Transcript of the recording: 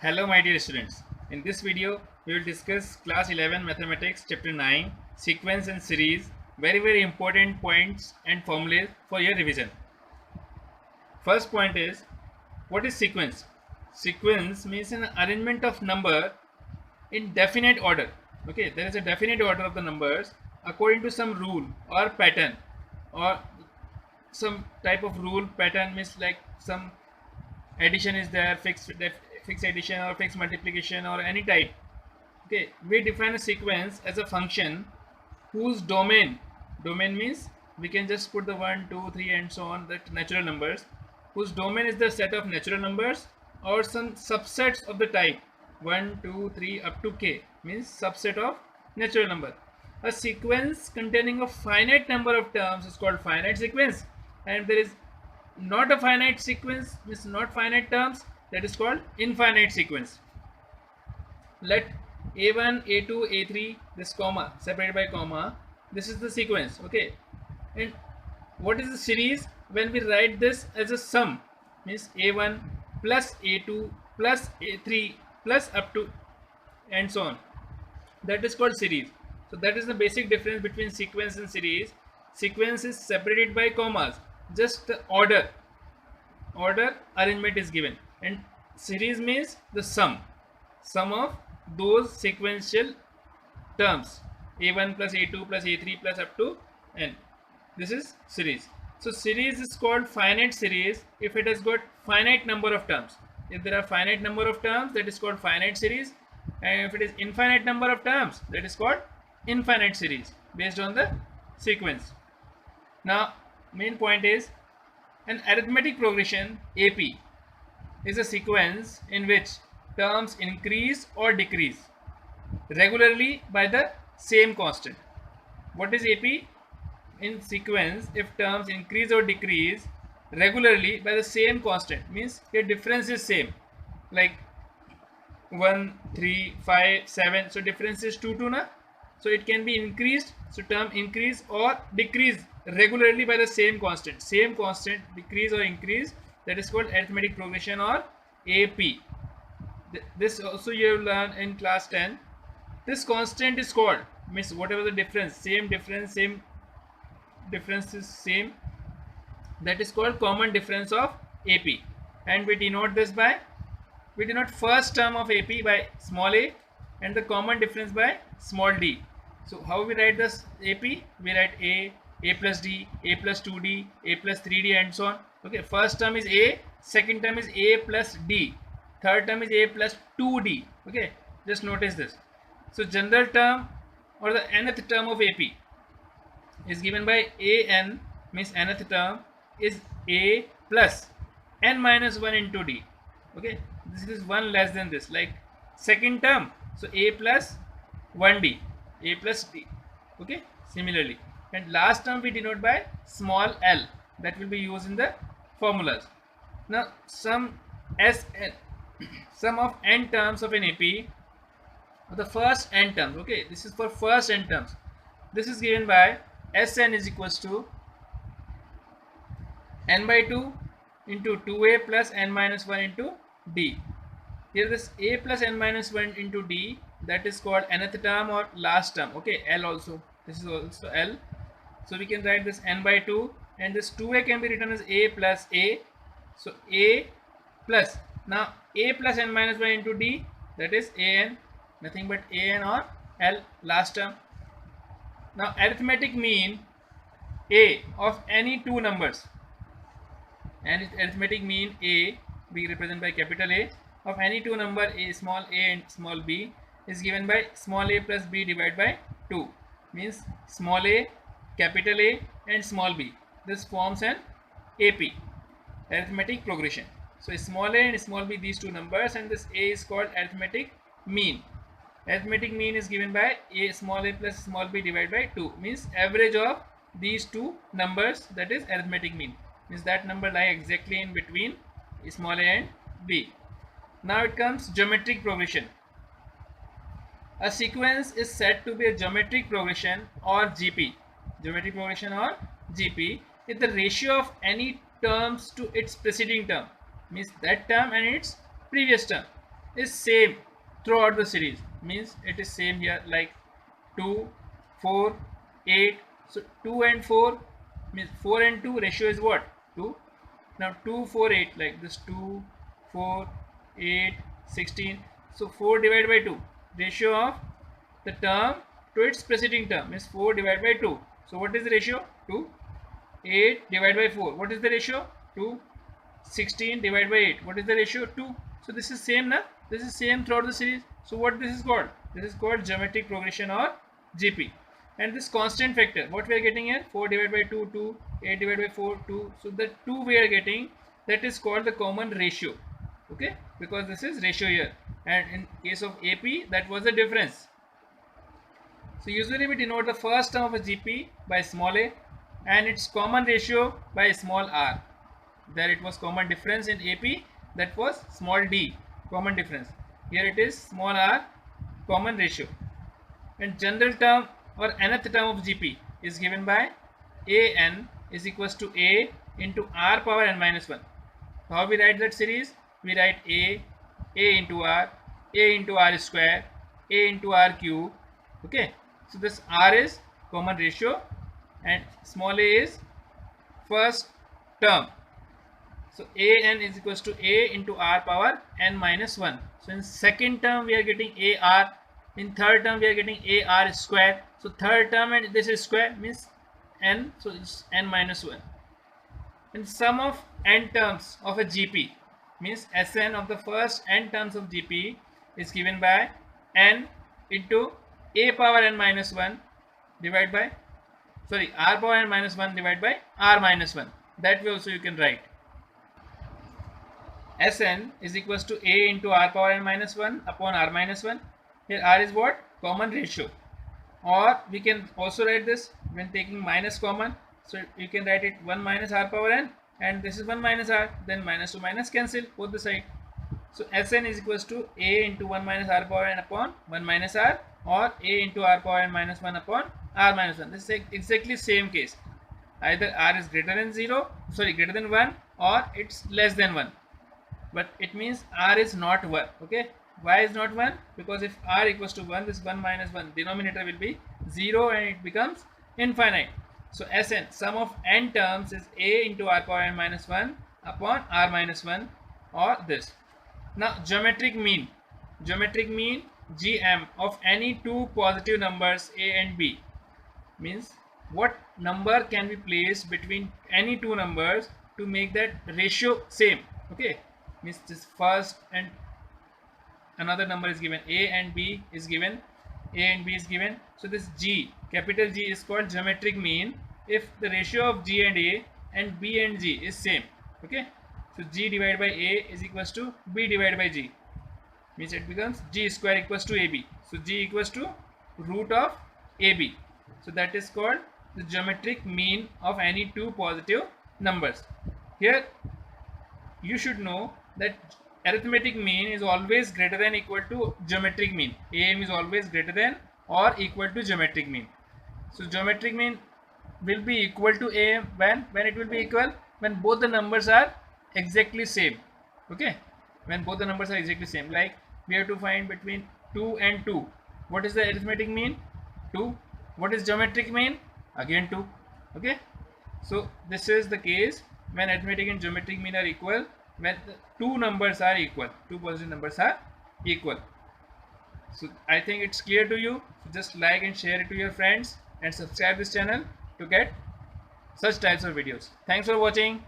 Hello my dear students. In this video we will discuss class 11 mathematics chapter 9 sequence and series, very important points and formulas for your revision. First point is, what is sequence? Sequence means an arrangement of number in definite order. Okay, there is a definite order of the numbers according to some rule or pattern, or some type of rule pattern means like some addition is there, fixed addition or fixed multiplication or any type. Okay, we define a sequence as a function whose domain means we can just put the 1 2 3 and so on, that natural numbers, whose domain is the set of natural numbers or some subsets of the type 1 2 3 up to k, means subset of natural number. A sequence containing a finite number of terms is called finite sequence, and there is not a finite sequence, means not finite terms, that is called infinite sequence. Let a1 a2 a3, this comma separated by comma, this is the sequence. Okay, and what is the series? When we write this as a sum, means a1 plus a2 plus a3 plus up to and so on, that is called series. So that is the basic difference between sequence and series. Sequence is separated by commas, just the order arrangement is given, and series means the sum of those sequential terms, a1 plus a2 plus a3 plus up to n. This is series. So series is called finite series if it has got finite number of terms. If there are finite number of terms, that is called finite series, and if it is infinite number of terms, that is called infinite series based on the sequence. Now main point is, an arithmetic progression AP is a sequence in which terms increase or decrease regularly by the same constant. What is AP? In sequence, if terms increase or decrease regularly by the same constant, means your difference is same, like 1 3 5 7, so difference is 2 2 na, so it can be increased, so term increase or decrease regularly by the same constant decrease or increase, that is called arithmetic progression or AP. This also you have learned in class 10. This constant is called, means whatever the difference, same difference is same, that is called common difference of AP, and we denote this by, we denote first term of AP by small a and the common difference by small d. So how we write this AP? We write a plus d, a plus 2d, a plus 3d and so on. Okay, first term is a, second term is a plus d, third term is a plus 2d. Okay, just notice this. So general term or the nth term of AP is given by an, means nth term is a plus n minus 1 into d. Okay, this is 1 less than this, like second term, so a plus 1d, a plus d. Okay, similarly, and last term we denote by small l, that will be used in the formulas. Now sum of n terms of an AP, the first n terms. Okay, this is for first n terms. This is given by Sn is equals to n by 2 into 2a plus n minus 1 into d. Here this a plus n minus 1 into d, that is called nth term or last term. Okay, L also, this is also L. So we can write this n by 2, and this 2a can be written as a plus a. So a plus, now a plus n minus 1 into d, that is an, nothing but an or L, last term. Now arithmetic mean a of any two numbers, and arithmetic mean a, we represent by capital A, of any two number a, small a and small b, is given by small a plus b divided by 2, means small a, capital A and small b. This forms an AP, arithmetic progression. So small a and small b, these two numbers, and this a is called arithmetic mean. Arithmetic mean is given by a, small a plus small b divided by 2, means average of these two numbers, that is arithmetic mean, means that number lie exactly in between small a and b. Now it comes geometric progression. A sequence is said to be a geometric progression or GP. Geometric progression or GP is the ratio of any terms to its preceding term, means that term and its previous term. is same throughout the series, means it is same here, like 2, 4, 8. So 2 and 4 means 4 and 2 ratio is what? 2. Now 2, 4, 8, like this, 2, 4, 8, 16. So 4 divided by 2, ratio of the term to its preceding term is 4 divided by 2. So what is the ratio? 2. 8 divided by 4, what is the ratio? 2. 16 divided by 8, what is the ratio? 2. So this is same na? This is same throughout the series. So what this is called? This is called geometric progression or GP. And this constant factor, what we are getting here? 4 divided by 2, 2. 8 divided by 4, 2. So the 2 we are getting, that is called the common ratio. Okay, because this is ratio here, and in case of AP, that was the difference. So usually we denote the first term of a GP by small a and its common ratio by small r. There it was common difference in AP, that was small d, common difference. Here it is small r, common ratio. And general term or nth term of GP is given by an is equals to a into r power n minus 1. How we write that series? We write a into r square, a into r cube. Okay, so this r is common ratio and small a is first term. So an is equals to a into r power n minus 1. So in second term we are getting ar, in third term we are getting ar square. So third term and this is square means n, so it's n minus 1. And sum of n terms of a GP means Sn of the first n terms of GP is given by n into a power n minus 1 divided by, sorry, r power n minus 1 divided by r minus 1. That way also you can write. Sn is equals to a into r power n minus 1 upon r minus 1. Here r is what? Common ratio. Or we can also write this when taking minus common. So you can write it 1 minus r power n, and this is 1 minus r, then minus to minus cancel both the side. So Sn is equals to a into 1 minus r power n upon 1 minus r, or a into r power n minus 1 upon r minus 1. This is exactly same case. Either r is greater than 0, sorry, greater than 1, or it's less than 1. But it means r is not 1. Okay, why is not 1? Because if r equals to 1, this 1 minus 1 denominator will be 0 and it becomes infinite. So Sn, sum of n terms, is a into r power n minus 1 upon r minus 1, or this. Now geometric mean gm of any two positive numbers a and b means what number can be placed between any two numbers to make that ratio same. Okay, means this first and another number is given, a and b is given, so this g, capital G, is called geometric mean if the ratio of g and a and b and g is same. Okay, so g divided by a is equals to b divided by g, means it becomes g square equals to ab. So g equals to root of ab. So that is called the geometric mean of any two positive numbers. Here you should know that arithmetic mean is always greater than equal to geometric mean. AM is always greater than or equal to geometric mean. So geometric mean will be equal to AM when it will be equal when both the numbers are exactly same. Okay, when both the numbers are exactly same, like we have to find between 2 and 2. What is the arithmetic mean? 2. What is geometric mean? Again 2. Okay, so this is the case when arithmetic and geometric mean are equal, when the two numbers are equal, two positive numbers are equal. So I think it's clear to you. So just like and share it to your friends and subscribe this channel to get such types of videos. Thanks for watching.